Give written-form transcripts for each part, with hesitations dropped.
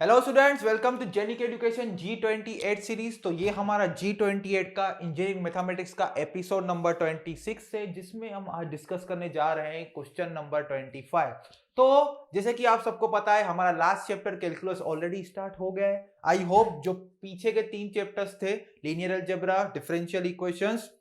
Hello students, welcome to Genic education G28 series. तो ये हमारा G28 का इंजीनियरिंग मैथमेटिक्स का एपिसोड नंबर 26 है, जिसमें हम आज डिस्कस करने जा रहे हैं क्वेश्चन नंबर 25। तो जैसे कि आप सबको पता है, हमारा last chapter calculus already start हो गया है। आई होप जो पीछे के 3 चैप्टर्स थे, linear algebra, differential equations,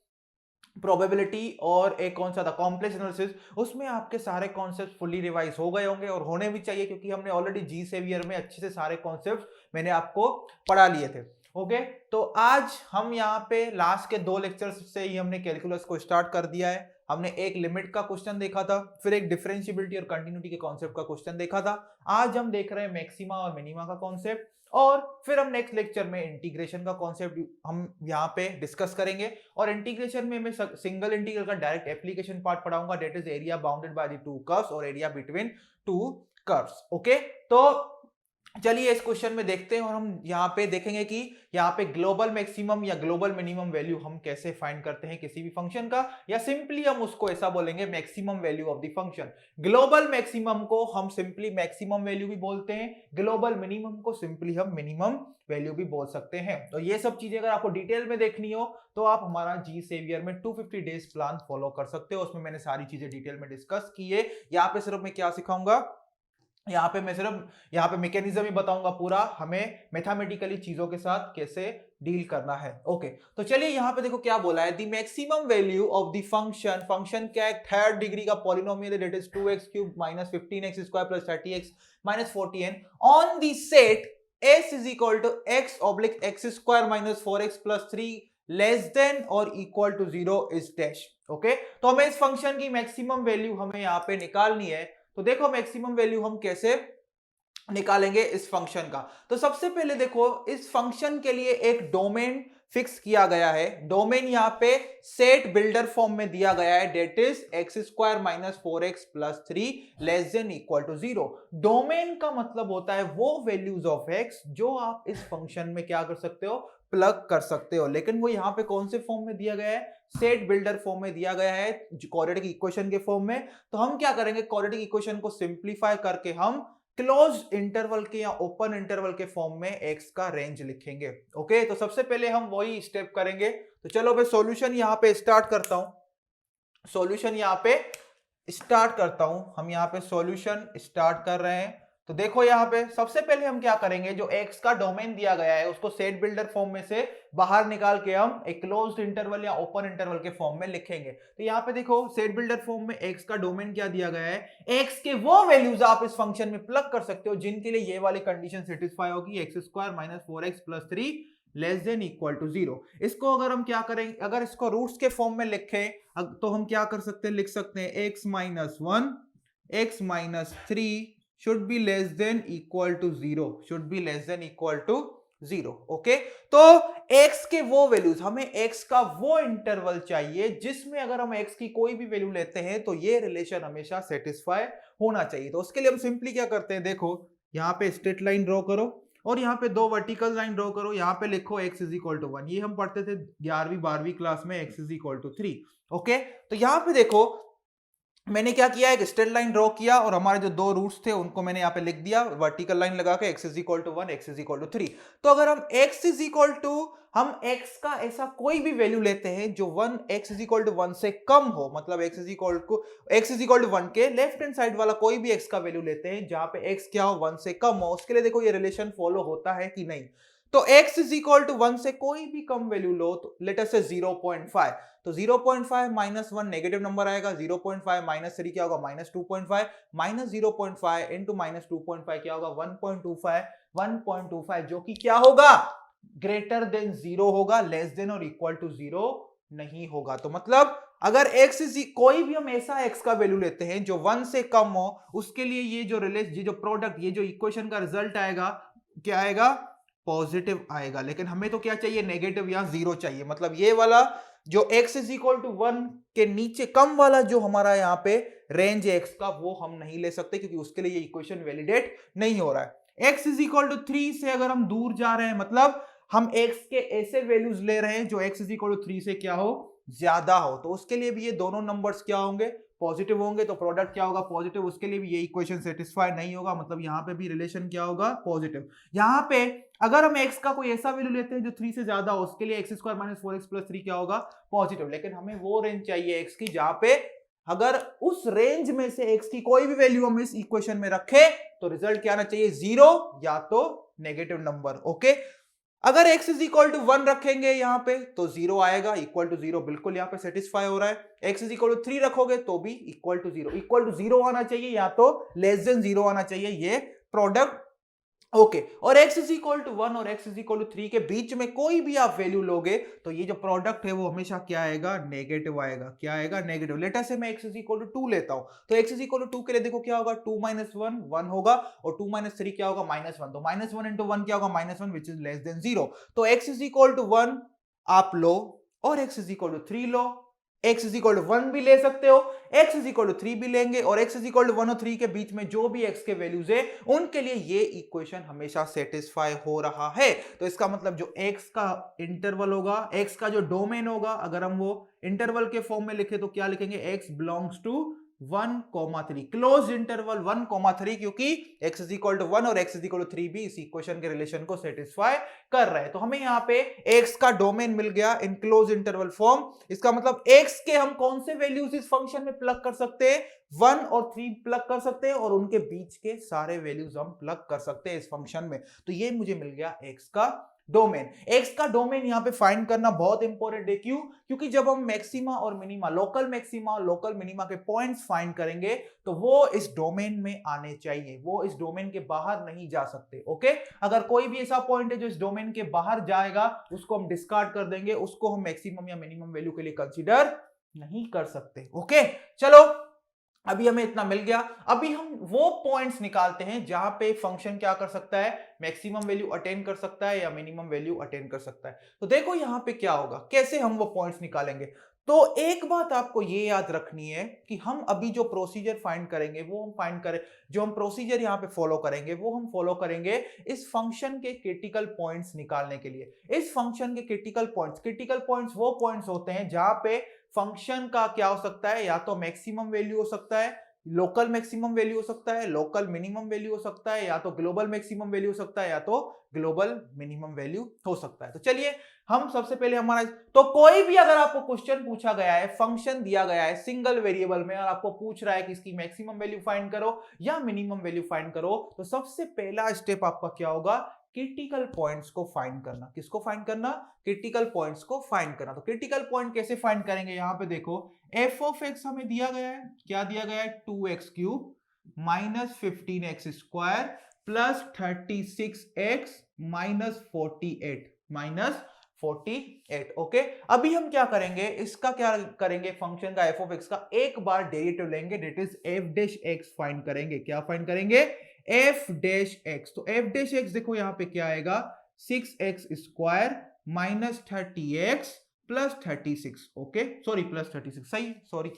probability और एक कौन सा था, कॉम्प्लेक्स एनालिसिस, उसमें आपके सारे कॉन्सेप्ट फुली रिवाइज हो गए होंगे और होने भी चाहिए, क्योंकि हमने ऑलरेडी जी सेवियर में अच्छे से सारे कॉन्सेप्ट मैंने आपको पढ़ा लिए थे। ओके, तो आज हम यहाँ पे लास्ट के 2 लेक्चर्स से ही हमने कैलकुलस को स्टार्ट कर दिया है। हमने एक लिमिट का क्वेश्चन देखा था, फिर एक डिफरेंशिएबिलिटी और कंटिन्यूटी के कॉन्सेप्ट का क्वेश्चन देखा था। आज हम देख रहे हैं मैक्सिमा और मिनिमा का कॉन्सेप्ट, और फिर हम नेक्स्ट लेक्चर में इंटीग्रेशन का कॉन्सेप्ट हम यहाँ पे डिस्कस करेंगे। और इंटीग्रेशन में मैं सिंगल इंटीग्रल का डायरेक्ट एप्लीकेशन पार्ट पढ़ाऊंगा, that is area bounded by the two curves और area between two curves. Okay, तो चलिए इस क्वेश्चन में देखते हैं और हम यहाँ पे देखेंगे कि यहाँ पे ग्लोबल मैक्सिमम या ग्लोबल मिनिमम वैल्यू हम कैसे फाइंड करते हैं किसी भी फंक्शन का, या सिंपली हम उसको ऐसा बोलेंगे maximum value of the function. Global maximum को हम सिंपली मैक्सिमम वैल्यू भी बोलते हैं, ग्लोबल मिनिमम को सिंपली हम मिनिमम वैल्यू भी बोल सकते हैं। तो ये सब चीजें अगर आपको डिटेल में देखनी हो तो आप हमारा जी सेवियर में 250 डेज प्लान फॉलो कर सकते हो। उसमें मैंने सारी चीजें डिटेल में डिस्कस की है। यहाँ पे सिर्फ मैं क्या सिखाऊंगा, यहाँ पे मैं सिर्फ यहाँ पे मैकेनिज्म ही बताऊंगा पूरा, हमें मैथमेटिकली चीजों के साथ कैसे डील करना है। ओके, तो चलिए यहाँ पे देखो क्या बोला है, the maximum value of the function, function क्या है, थर्ड डिग्री का पॉलिनोमियल है, that is 2x³ minus 15x² plus 30x minus 40n on the set s is equal to x/x² minus 4x plus 3 less than और equal to 0 is dash. Okay, तो हमें इस function की maximum value हमें यहाँ पे निकालनी है। तो देखो मैक्सिमम वैल्यू हम कैसे निकालेंगे इस फंक्शन का। तो सबसे पहले देखो, इस फंक्शन के लिए एक डोमेन फिक्स किया गया है। डोमेन यहाँ पे सेट बिल्डर फॉर्म में दिया गया है, that is x² minus 4x plus 3 less than equal to 0। Domain का मतलब होता है वो वैल्यूज ऑफ x जो आप इस फंक्शन में क्या कर सकते हो, प्लग कर सकते हो। लेकिन वो यहाँ पे कौन से फॉर्म में दिया गया है, सेट बिल्डर फॉर्म में दिया गया है, क्वाड्रेटिक इक्वेशन के फॉर्म में। तो हम क्या करेंगे, क्वाड्रेटिक इक्वेशन को सिंप्लीफाई करके हम क्लोज इंटरवल के या ओपन इंटरवल के फॉर्म में x का रेंज लिखेंगे। ओके, तो सबसे पहले हम वही स्टेप करेंगे। तो चलो मैं सॉल्यूशन यहां पे स्टार्ट करता हूं, सॉल्यूशन यहां पे स्टार्ट करता हूं। हम यहां पे सॉल्यूशन स्टार्ट कर रहे हैं। तो देखो यहाँ पे सबसे पहले हम क्या करेंगे, जो x का डोमेन दिया गया है उसको सेट बिल्डर फॉर्म में से बाहर निकाल के हम एक क्लोज्ड इंटरवल या ओपन इंटरवल के फॉर्म में लिखेंगे। तो यहाँ पे देखो सेट बिल्डर फॉर्म में x का डोमेन क्या दिया गया है, x के वो वैल्यूज आप इस फंक्शन में प्लग कर सकते हो जिनके लिए ये वाली कंडीशन सेटिस्फाई होगी, x² minus 4x plus 3 less than equal to 0। इसको अगर हम क्या करेंगे, अगर इसको रूट्स के फॉर्म में लिखें तो हम क्या कर सकते हैं, लिख सकते हैं x minus 1 x minus 3 should be less than equal to 0, should be less than equal to 0। Okay, तो x के वो वैल्यूज, हमें x का वो इंटरवल चाहिए जिसमें अगर हम x की कोई भी वैल्यू लेते हैं तो ये रिलेशन हमेशा सेटिस्फाई होना चाहिए। तो उसके लिए हम सिंपली क्या करते हैं, देखो यहाँ पे स्ट्रेट लाइन ड्रॉ करो और यहाँ पे 2 वर्टिकल लाइन ड्रॉ करो। यहाँ पे लिखो x इज इक्वल टू 1, ये हम पढ़ते थे 11वीं 12वीं क्लास में, x is equal to 3। Okay, तो यहाँ पे देखो मैंने क्या किया, एक स्ट्रेट लाइन ड्रॉ किया और हमारे जो 2 रूट्स थे उनको मैंने यहाँ पे लिख दिया वर्टिकल लाइन लगा के, x is equal to 1, x is equal to 3। तो अगर हम x इज इक्वल टू, हम x का ऐसा कोई भी वैल्यू लेते हैं जो 1 x इज इक्वल टू 1 से कम हो, मतलब x इज इक्वल टू 1 के लेफ्ट हैंड साइड वाला कोई भी x का वैल्यू लेते हैं जहां पे x क्या हो, 1 से कम हो, उसके लिए देखो ये रिलेशन फॉलो होता है कि नहीं। तो x इज इक्वल टू 1 से कोई भी कम वैल्यू लो, तो लेट अस से 0.5, तो 0.5 माइनस 1 नेगेटिव नंबर आएगा, 0.5 माइनस 3 क्या होगा, माइनस 2.5, माइनस 0.5 इंटू माइनस 2.5 क्या होगा, 1.25, 1.25 जो कि क्या होगा, ग्रेटर देन 0 होगा, लेस देन और इक्वल टू 0 नहीं होगा। तो मतलब अगर x कोई भी हम ऐसा x का वैल्यू लेते हैं जो 1 से कम हो, उसके लिए ये जो प्रोडक्ट, ये जो इक्वेशन का रिजल्ट आएगा क्या आएगा, पॉजिटिव आएगा। लेकिन हमें तो क्या चाहिए, नेगेटिव या 0 चाहिए। मतलब ये वाला जो x इज इक्वल टू 1 के नीचे कम वाला जो हमारा यहाँ पे रेंज है x का, वो हम नहीं ले सकते क्योंकि उसके लिए ये इक्वेशन वैलिडेट नहीं हो रहा है। x इज इक्वल टू 3 से अगर हम दूर जा रहे हैं, मतलब हम x के ऐसे वैल्यूज ले रहे हैं जो x इज इक्वल टू 3 से क्या हो, ज्यादा हो, तो उसके लिए भी ये दोनों नंबर्स क्या होंगे, पॉजिटिव होंगे, तो प्रोडक्ट क्या होगा, पॉजिटिव। उसके लिए भी ये इक्वेशन सेटिस्फाई नहीं होगा, मतलब यहाँ पे भी रिलेशन क्या होगा, पॉजिटिव। यहाँ पे अगर हम x का कोई ऐसा वैल्यू लेते हैं जो 3 से ज्यादा हो, उसके लिए x² - 4x + 3 क्या होगा, पॉजिटिव। लेकिन हमें वो रेंज चाहिए x की जहां पे अगर उस रेंज में से x की कोई भी वैल्यू हम इस इक्वेशन में रखें तो रिजल्ट क्या आना चाहिए, 0 या तो नेगेटिव नंबर। ओके, अगर x इज इक्वल टू 1 रखेंगे यहां पे तो 0 आएगा, इक्वल टू 0 बिल्कुल यहां पे सेटिस्फाई हो रहा है। x इज इक्वल टू 3 रखोगे तो भी इक्वल टू 0, इक्वल टू 0 आना चाहिए या तो लेस देन 0 आना चाहिए ये प्रोडक्ट। ओके, और x इज इक्वल टू 1 और x इज इक्वल टू 3 के बीच में कोई भी आप वैल्यू लोगे तो ये जो प्रोडक्ट है वो हमेशा क्या आएगा, नेगेटिव आएगा। क्या आएगा, नेगेटिव। लेटर से मैं x इज इक्वल टू 2 लेता हूं, तो x इज इक्वल टू 2 के लिए देखो क्या होगा, 2 - 1 1 होगा, और 2 - 3 क्या होगा, -1। तो -1 इंटू 1 क्या होगा, -1, विच इज लेस देन 0। तो x इज इक्वल टू 1 आप लो और x इज इक्वल टू 3 लो। x इज इक्वल टू 1 भी ले सकते हो, x इज इक्वल टू 3 भी लेंगे, और x इज इक्वल टू 1 और 3 के बीच में जो भी x के वैल्यूज है उनके लिए ये इक्वेशन हमेशा सेटिस्फाई हो रहा है। तो इसका मतलब जो x का इंटरवल होगा, x का जो डोमेन होगा, अगर हम वो इंटरवल के फॉर्म में लिखे तो क्या लिखेंगे, x belongs to 1,3, close interval 1,3, क्योंकि x इज इक्वल टू 1 और x इज इक्वल टू 3 भी इस इक्वेशन के रिलेशन को सेटिस्फाई कर रहे हैं। तो हमें यहाँ पे x का डोमेन मिल गया इन क्लोज इंटरवल फॉर्म। इसका मतलब x के हम कौन से वैल्यूज इस फंक्शन में प्लग कर सकते हैं, 1 और 3 प्लग कर सकते हैं, और उनके बीच के सारे वैल्यूज हम प्लग कर सकते हैं इस फंक्शन में। तो ये मुझे मिल गया x का डोमेन। x का डोमेन यहां पे फाइंड करना बहुत इंपॉर्टेंट है, क्यों, क्योंकि जब हम मैक्सिमा और मिनिमा, लोकल मैक्सिमा और लोकल मिनिमा के पॉइंट्स फाइंड करेंगे तो वो इस डोमेन में आने चाहिए, वो इस डोमेन के बाहर नहीं जा सकते। ओके, अगर कोई भी ऐसा पॉइंट है जो इस डोमेन के बाहर जाएगा उसको हम डिस्कार्ड कर देंगे, उसको हम मैक्सिमम या मिनिमम वैल्यू के लिए कंसीडर नहीं कर सकते। ओके, चलो अभी हमें इतना मिल गया। अभी हम वो पॉइंट्स निकालते हैं जहां पे फंक्शन क्या कर सकता है, मैक्सिमम वैल्यू अटेन कर सकता है या मिनिमम वैल्यू अटेन कर सकता है। तो देखो यहां पे क्या होगा, कैसे हम वो पॉइंट्स निकालेंगे। तो एक बात आपको ये याद रखनी है कि हम अभी जो प्रोसीजर फाइंड करेंगे वो हम फाइंड करें, जो हम प्रोसीजर यहां पे फॉलो करेंगे वो हम फॉलो करेंगे इस फंक्शन के क्रिटिकल पॉइंट्स निकालने के लिए। इस फंक्शन के क्रिटिकल पॉइंट्स वो पॉइंट्स होते हैं जहां पे फंक्शन का क्या हो सकता है, या तो मैक्सिमम वैल्यू हो सकता है, लोकल मैक्सिमम वैल्यू हो सकता है, लोकल मिनिमम वैल्यू हो सकता है, या तो ग्लोबल मैक्सिमम वैल्यू हो सकता है, या तो ग्लोबल मिनिमम वैल्यू हो सकता है। तो चलिए हम सबसे पहले हमारा, तो कोई भी अगर आपको क्वेश्चन पूछा गया है, फंक्शन दिया गया है सिंगल वेरिएबल में और आपको पूछ रहा है कि इसकी मैक्सिमम वैल्यू फाइंड करो या मिनिमम वैल्यू फाइंड करो, तो सबसे पहला स्टेप आपका क्या होगा, क्रिटिकल पॉइंट्स को फाइंड करना। किसको फाइंड करना, क्रिटिकल पॉइंट्स को फाइंड करना। तो क्रिटिकल पॉइंट कैसे फाइंड करेंगे, यहां पे देखो f ऑफ x हमें दिया गया है, क्या दिया गया है, 2x³ - 15x² plus 36x - 48 okay. अभी हम क्या करेंगे, इसका क्या करेंगे, फंक्शन का f ऑफ x का एक बार डेरिवेटिव लेंगे, दैट इज f' फाइंड करेंगे। क्या फाइंड करेंगे, f'। तो f' देखो यहां पे क्या आएगा, 6x² - 30x plus 36। Okay, sorry plus 36, सही, सॉरी,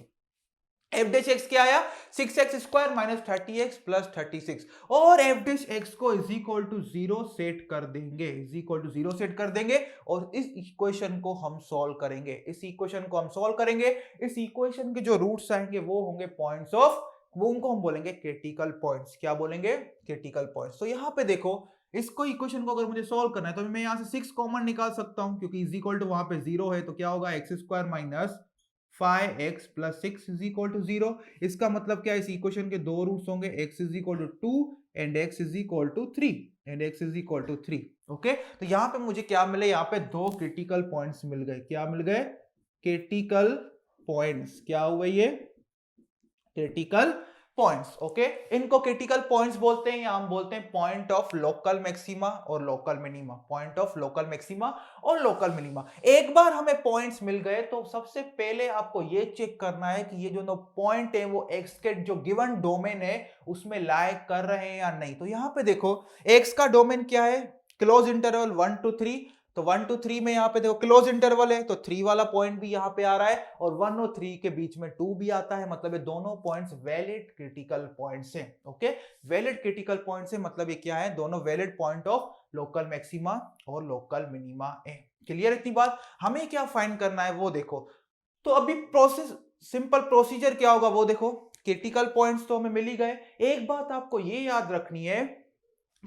f' क्या आया, 6x² - 30x प्लस 36, और f' को इज इक्वल टू 0 सेट कर देंगे, इज इक्वल टू 0 सेट कर देंगे, और इस इक्वेशन को हम सॉल्व करेंगे। इस इक्वेशन को हम सॉल्व करेंगे, इस इक्वेशन के जो रूट्स आएंगे वो होंगे पॉइंट्स ऑफ, वो उनको हम बोलेंगे क्रिटिकल पॉइंट्स। क्या बोलेंगे, क्रिटिकल पॉइंट्स। तो यहाँ पे देखो इसको, इक्वेशन को अगर मुझे सॉल्व करना है तो मैं यहाँ से 6 कॉमन निकाल सकता हूँ, क्योंकि इज इक्वल टू वहां पे 0 है, तो क्या होगा, x² - 5x plus 6 is equal to 0। इसका मतलब क्या है, इस इक्वेशन के दो रूट्स होंगे, x is equal to 2 and x is equal to 3 okay. तो यहां पे मुझे क्या मिले, यहाँ पे दो क्रिटिकल पॉइंट्स मिल गए। क्या मिल गए, क्रिटिकल पॉइंट्स। क्या हुए ये, क्रिटिकल पॉइंट्स। ओके, इनको क्रिटिकल पॉइंट्स बोलते हैं, या हम बोलते हैं पॉइंट ऑफ लोकल मैक्सिमा और local minima. Point of local maxima और लोकल मिनिमा। एक बार हमें पॉइंट्स मिल गए तो सबसे पहले आपको ये चेक करना है कि ये जो पॉइंट है वो एक्स के जो गिवन डोमेन है उसमें लाई कर रहे हैं या नहीं। तो यहां पे देखो एक्स का डोमेन क्या है, क्लोज इंटरवल 1 to 3। तो 1 to 3 में यहाँ पे देखो क्लोज इंटरवल है, तो 3 वाला पॉइंट भी यहाँ पे आ रहा है, और 1 और 3 के बीच में 2 भी आता है, मतलब ये दोनों पॉइंट्स वैलिड क्रिटिकल पॉइंट्स हैं। ओके, वैलिड क्रिटिकल पॉइंट्स है, मतलब ये क्या है, दोनों valid point of local maxima और लोकल मिनिमा है। क्लियर इतनी बात। हमें क्या फाइंड करना है वो देखो, तो अभी प्रोसेस, सिंपल प्रोसीजर क्या होगा वो देखो। क्रिटिकल पॉइंट्स तो हमें मिल ही गए। एक बात आपको ये याद रखनी है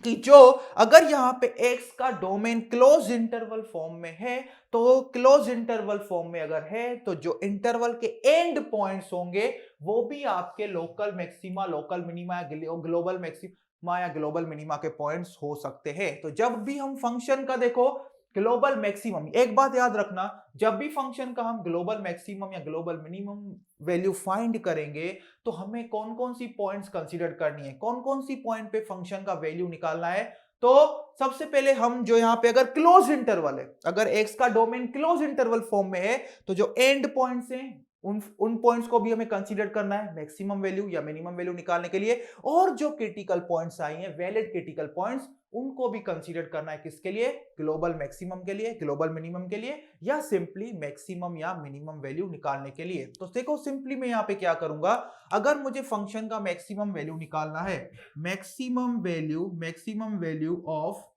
कि जो अगर यहां पे x का डोमेन क्लोज इंटरवल फॉर्म में है, तो क्लोज इंटरवल फॉर्म में अगर है तो जो इंटरवल के एंड पॉइंट्स होंगे वो भी आपके लोकल मैक्सिमा, लोकल मिनिमा या ग्लोबल मैक्सिमा या ग्लोबल मिनिमा के पॉइंट्स हो सकते हैं। तो जब भी हम फंक्शन का देखो ग्लोबल मैक्सिमम, एक बात याद रखना, जब भी फंक्शन का हम ग्लोबल मैक्सिमम या ग्लोबल मिनिमम वैल्यू फाइंड करेंगे तो हमें कौन कौन सी पॉइंट्स कंसीडर करनी है, कौन कौन सी पॉइंट पे फंक्शन का वैल्यू निकालना है। तो सबसे पहले हम जो यहां पे अगर क्लोज इंटरवल है, अगर एक्स का डोमेन क्लोज इंटरवल फॉर्म में है, तो जो एंड पॉइंट्स हैं उन पॉइंट्स को भी हमें कंसीडर करना है मैक्सिमम वैल्यू या मिनिमम वैल्यू निकालने के लिए। और जो क्रिटिकल पॉइंट्स आई हैं, वैलिड क्रिटिकल पॉइंट्स, उनको भी कंसीडर करना है किसके लिए, ग्लोबल मैक्सिमम के लिए, ग्लोबल मिनिमम के लिए, या सिंपली मैक्सिमम या मिनिमम वैल्यू निकालने के लिए। तो देखो सिंपली मैं यहां पे क्या करूंगा, अगर मुझे फंक्शन का मैक्सिमम वैल्यू निकालना है, maximum value of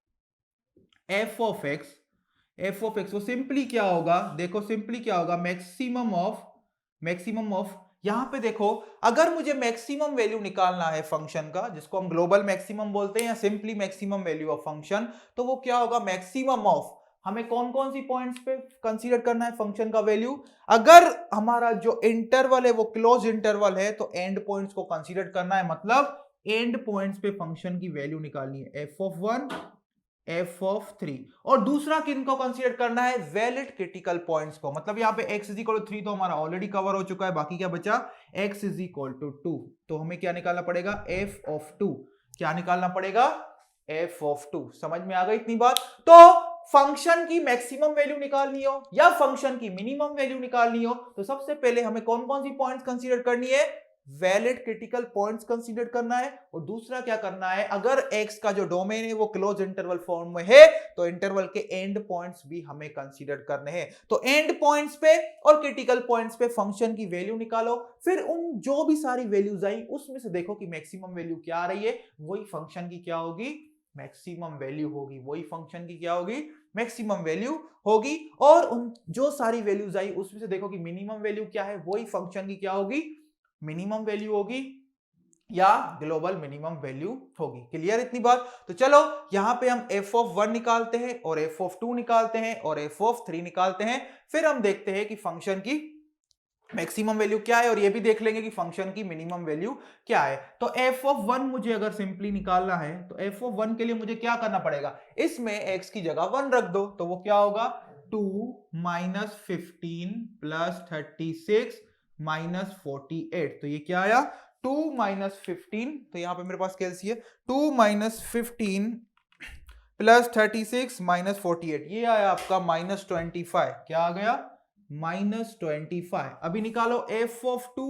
F of x, वो सिंपली क्या होगा, देखो सिंपली क्या होगा, मैक्सिमम ऑफ यहां पे देखो, अगर मुझे मैक्सिमम वैल्यू निकालना है फंक्शन का, जिसको हम ग्लोबल मैक्सिमम बोलते हैं या simply maximum value of function, तो वो क्या होगा, मैक्सिमम ऑफ, हमें कौन कौन सी पॉइंट्स पे कंसीडर करना है फंक्शन का वैल्यू। अगर हमारा जो इंटरवल है वो क्लोज इंटरवल है तो एंड पॉइंट्स को कंसीडर करना है, मतलब एंड पॉइंट्स पे फंक्शन की वैल्यू निकालनी है, एफ ऑफ 1, एफ ऑफ 3। और दूसरा किनको कंसीडर करना है, वैलिड क्रिटिकल पॉइंट्स को, मतलब यहां पे x इज इक्वल टू 3 तो हमारा ऑलरेडी कवर हो चुका है, बाकी क्या बचा, x इज इक्वल टू 2। तो हमें क्या निकालना पड़ेगा, f ऑफ 2, क्या निकालना पड़ेगा, f ऑफ 2। समझ में आ गई इतनी बात। तो फंक्शन की मैक्सिमम वैल्यू निकालनी हो या फंक्शन की मिनिमम वैल्यू निकालनी हो, तो सबसे पहले हमें कौन कौन सी पॉइंट्स कंसीडर करनी है, वैलिड क्रिटिकल पॉइंट्स कंसीडर करना है। और दूसरा क्या करना है, अगर x का जो डोमेन है वो क्लोज इंटरवल फॉर्म में है तो इंटरवल के एंड पॉइंट्स भी हमें कंसीडर करने हैं। तो एंड पॉइंट्स पे और क्रिटिकल पॉइंट्स पे फंक्शन की वैल्यू निकालो, फिर उन जो भी सारी वैल्यूज आई उसमें से देखो कि मैक्सिमम वैल्यू क्या आ रही है, वही फंक्शन की क्या होगी, मैक्सिमम वैल्यू होगी, वही फंक्शन की क्या होगी, मैक्सिमम वैल्यू होगी। और उन जो सारी वैल्यूज आई उसमें से देखो कि मिनिमम वैल्यू क्या है, वही फंक्शन की क्या होगी, मिनिमम वैल्यू होगी या ग्लोबल मिनिमम वैल्यू होगी। क्लियर इतनी बात। तो चलो यहां पे हम f ऑफ 1 निकालते हैं और f ऑफ 2 निकालते हैं और f ऑफ 3 निकालते हैं, फिर हम देखते हैं कि फंक्शन की मैक्सिमम वैल्यू क्या है और ये भी देख लेंगे कि फंक्शन की मिनिमम वैल्यू क्या है। तो f ऑफ 1 मुझे अगर सिंपली निकालना है तो f ऑफ 1 के लिए मुझे क्या करना पड़ेगा, इसमें x की जगह 1 रख दो, तो वो क्या होगा, 2 माइनस 15 प्लस 36 माइनस 48। तो ये क्या आया, 2 माइनस 15, तो यहां पे मेरे पास कैलसी है, 2 माइनस 15 प्लस 36 माइनस 48, ये आया आपका माइनस 25। क्या आ गया, माइनस 25। अभी निकालो f ऑफ 2,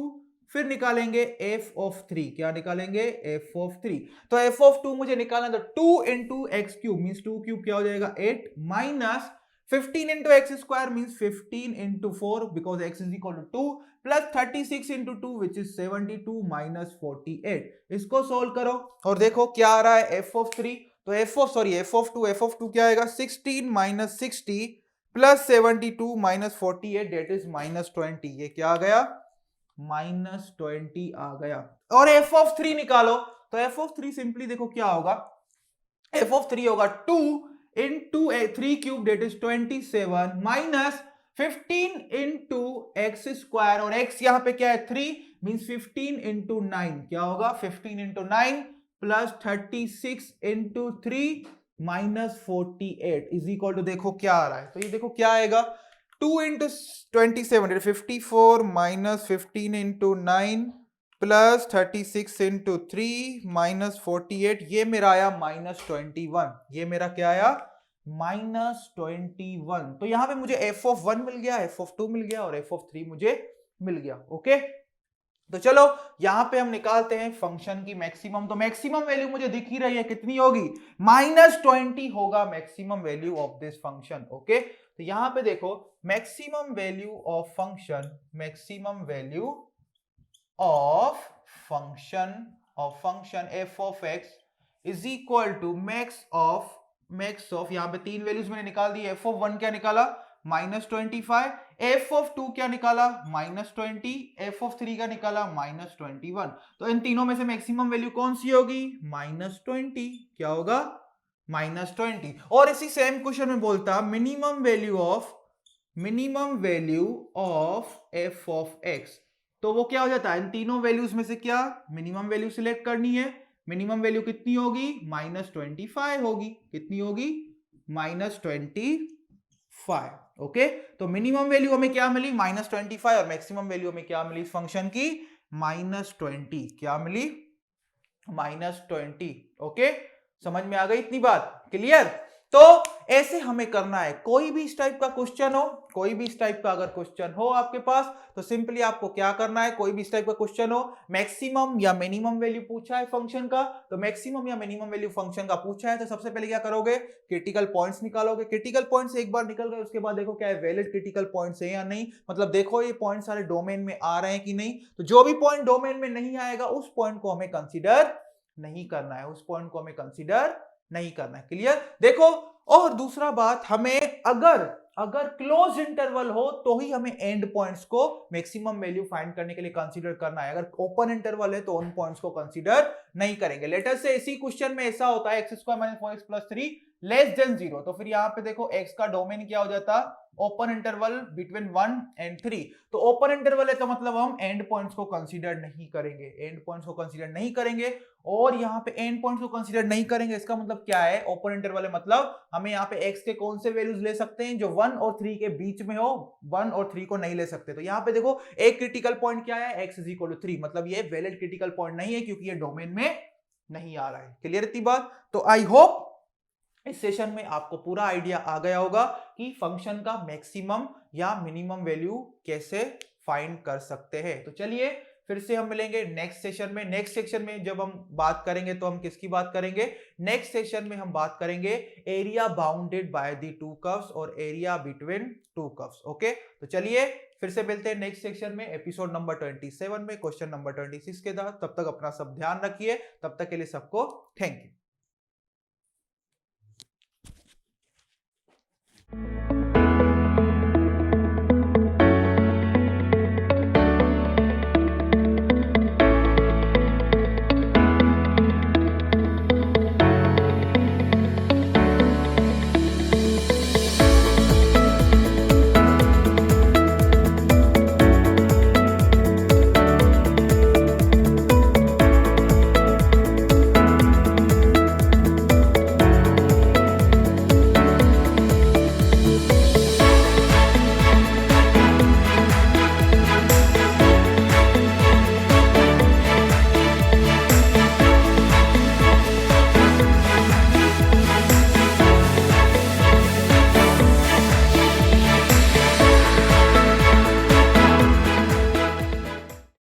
फिर निकालेंगे f ऑफ 3। क्या निकालेंगे, f ऑफ 3। तो f ऑफ 2 मुझे निकालना, तो 2 into x cube mean 2 cube क्या हो जाएगा 8, minus 15 into x square means 15 into 4 because x is equal to 2, plus 36 into 2 which is 72 minus 48। इसको सोल्व करो और देखो क्या आ रहा है, f ऑफ 3, तो f ऑफ 2 क्या आएगा, 16 minus 60 plus 72 minus 48 that is minus 20। ये क्या आ गया, माइनस 20 आ गया। और f ऑफ 3 निकालो, तो f ऑफ 3 सिंपली देखो क्या होगा, f ऑफ 3 होगा 2 into 3 cube that is 27 minus 15 into x square, और x यहां पे क्या है 3 मींस 15 इंटू 9, क्या होगा 15 into 9 plus 36 into 3 minus 48 is equal to, देखो क्या आ रहा है, तो ये देखो क्या आएगा, 2 into 27 54 minus 15 into 9 plus 36 into 3 minus 48, ये मेरा आया माइनस 21। ये मेरा क्या आया, माइनस 21। तो यहां पे मुझे f ऑफ 1 मिल गया, f ऑफ 2 मिल गया और f ऑफ 3 मुझे मिल गया। ओके, तो चलो यहां पे हम निकालते हैं फंक्शन की मैक्सिमम। तो मैक्सिमम वैल्यू मुझे दिख ही रही है, कितनी होगी, माइनस 20 होगा maximum value of this function. Okay, तो यहां पे देखो maximum value of function, maximum value of function f of x is equal to max of, यहां पे तीन वैल्यूज मैंने निकाल दी, f ऑफ 1 क्या निकाला, -25, एफ ऑफ 2 क्या निकाला -20, एफ ऑफ 3 का निकाला -21। तो इन तीनों में से मैक्सिमम वैल्यू कौन सी होगी -20। क्या होगा -20। और इसी सेम क्वेश्चन में बोलता minimum value of F of x. तो वो क्या हो जाता है इन तीनों वैल्यूज में से क्या मिनिमम वैल्यू सिलेक्ट करनी है। मिनिमम वैल्यू कितनी होगी -25 होगी। कितनी होगी -25। ओके, तो मिनिमम वैल्यू हमें क्या मिली -25 और मैक्सिमम वैल्यू हमें क्या मिली इस फंक्शन की -20। क्या मिली -20। ओके, समझ में आ गई इतनी बात क्लियर। तो ऐसे हमें करना है, कोई भी इस टाइप का क्वेश्चन हो, कोई भी इस टाइप का अगर क्वेश्चन हो आपके पास तो सिंपली आपको क्या करना है, कोई भी इस टाइप का क्वेश्चन हो मैक्सिमम या मिनिमम वैल्यू पूछा है फंक्शन का, तो मैक्सिमम या मिनिमम वैल्यू फंक्शन का पूछा है तो सबसे पहले क्या करोगे क्रिटिकल पॉइंट्स निकालोगे। क्रिटिकल पॉइंट्स एक बार निकल गए उसके बाद देखो क्या है वैलिड क्रिटिकल पॉइंट्स है या नहीं, मतलब देखो ये पॉइंट सारे डोमेन में आ रहे हैं कि नहीं। तो जो भी पॉइंट डोमेन में नहीं आएगा उस पॉइंट को हमें कंसीडर नहीं करना है, उस पॉइंट को हमें कंसीडर नहीं करना है। क्लियर। देखो और दूसरा बात, हमें अगर क्लोज इंटरवल हो तो ही हमें एंड पॉइंट्स को मैक्सिमम वैल्यू फाइंड करने के लिए कंसीडर करना है। अगर ओपन इंटरवल है तो उन पॉइंट्स को कंसीडर नहीं करेंगे। लेटर से इसी क्वेश्चन में ऐसा होता है x² - 4x + 3 लेस देन 0, तो फिर यहां पे देखो x का डोमेन क्या हो जाता ओपन इंटरवल बिटवीन 1 एंड 3। तो ओपन इंटरवल है तो मतलब हम एंड पॉइंट्स को कंसीडर नहीं करेंगे, एंड पॉइंट्स को कंसीडर नहीं करेंगे। और यहाँ पे एंड पॉइंट्स को कंसीडर नहीं करेंगे इसका मतलब क्या है ओपन इंटरवल है मतलब हम यहाँ पे x के कौन से वैल्यूज ले सकते हैं जो 1 और 3 के बीच में हो, 1 और 3 को नहीं ले सकते। तो यहाँ पे देखो एक क्रिटिकल पॉइंट क्या है x = 3, मतलब ये वैलिड क्रिटिकल पॉइंट नहीं है क्योंकि ये डोमेन में नहीं आ रहा है। क्लियर इतनी बात। तो आई होप इस सेशन में आपको पूरा आइडिया आ गया होगा कि फंक्शन का मैक्सिमम या मिनिमम वैल्यू कैसे फाइंड कर सकते हैं। तो चलिए फिर से हम मिलेंगे नेक्स्ट सेशन में। नेक्स्ट सेशन में जब हम बात करेंगे तो हम किसकी बात करेंगे, नेक्स्ट सेशन में हम बात करेंगे area bounded by the two curves और area between two curves. Okay, तो चलिए फिर से मिलते हैं नेक्स्ट सेक्शन में एपिसोड नंबर 27 में क्वेश्चन नंबर 26 के साथ। तब तक अपना सब ध्यान रखिए, तब तक के लिए सबको थैंक यू।